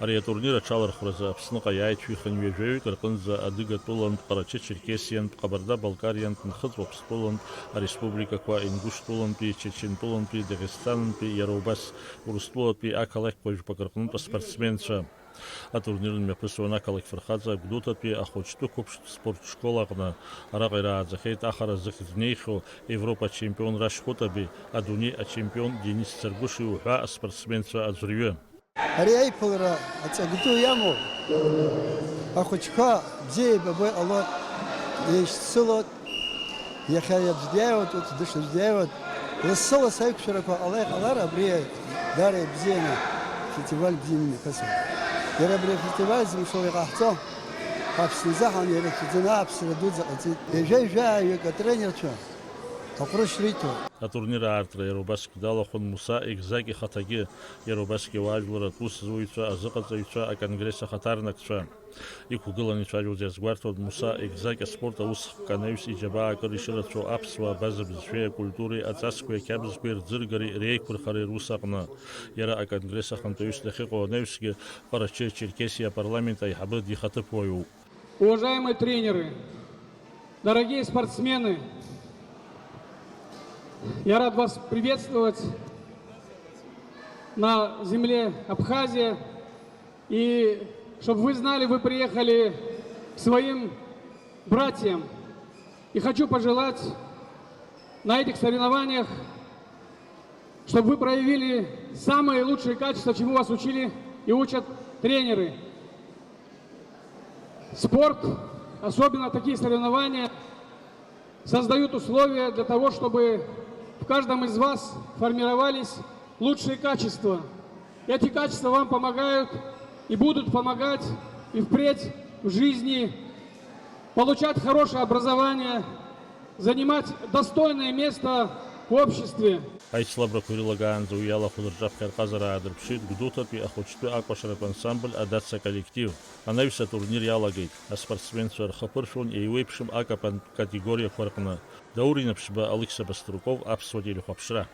Ари атурнир аҽалархәразы Аԥсныҟа иааиҭшәихын ҩажәаҩык рҟынӡа Адыгатәылантә, Ҟарачы-Черкесиантә, Ҟабарда-Балкариантә, Нхыҵ-Уаԥстәылантә, ареспубликақәа Ингуштәылантәи, Чечентәылантәи, Дагестантәи, иара убас Урыстәылатәи ақалақьқәа жәпак рҟнытә аспортсменцәа. Атурнир мҩаԥысуан ақалақь фырхаҵа Гәдоуҭатәи ахәыҷтәы қәыԥштә спортшкол аҟны. Араҟа ирааӡахьеит ахара зыхьӡнеихьоу Европа ачемпион Рашь Хәытаби, адунеи ачемпион Денис Царгәыши уҳәа аспортсменцәа аӡәырҩы. Ари аиԥылара аҵагәду иамоу ахәыҷқәа бзиа еибабо иҟалоит, еишьцылоит, иахьа иаӡәдиааиуеит, урҭ дышаӡәдиааиуеит. Лассы-ласс аиқәшәарақәа ҟала-иҟалар абри дара ибзианы фестиваль бзианы имҩаԥысуеит. Иара абри афестиваль зымшо иҟаҳҵо Аԥсны изаҳан иара ицәаӡаны ааԥсара дуӡӡа ҟаҵеит. Ҩажәа-ҩажәаҩык атренерцәа аҟәрышь риҭоит. Атурнир аартра иара убасгьы далахәын Муса Егзак ихаҭагьы, иара убасгьы ауаажәларатә усзуҩцәа, азыҟаҵаҩцәа, аконгресс ахаҭарнакцәа. Иқәгылан ицәажәоз иазгәарҭон Муса Егзак аспорт аусхк анаҩс иџьабаа акыр ишырацәоу аԥсуаа абаза-бызшәеи, акультуреи, аҵасқәеи, ақьабзқәеи рӡыргареи, реиқәырхареи рус аҟны. Иара аконгресс ахантәаҩыс дахьыҟоу анаҩсгьы Ҟарачы-Черкесиа апарламент аиҳабы дихаҭыԥуаҩуп. Уважаемые тренеры, дорогие спортсмены, я рад вас приветствовать на земле Абхазия. И чтобы вы знали, вы приехали к своим братьям. И хочу пожелать на этих соревнованиях, чтобы вы проявили самые лучшие качества, чему вас учили и учат тренеры. Спорт, особенно такие соревнования, создают условия для того, чтобы в каждом из вас формировались лучшие качества. Эти качества вам помогают и будут помогать и впредь в жизни получать хорошее образование, занимать достойное место в обществе. Аицлабрақәа ирылагаанӡа уи иалахәын рҿаԥхьа арҟазара аадырԥшит Гәдоуҭатәи ахәыҷтәы акәашаратә ансамбль адаца коллектив. Анаҩс атурнир иалагеит. Аспортсменцәа рхаԥыршәон еиуеиԥшым акапантә категориақәа рҟны. Даур Инаԥшьба, Алықьса Баструков, Аԥсуа телехәаԥшра.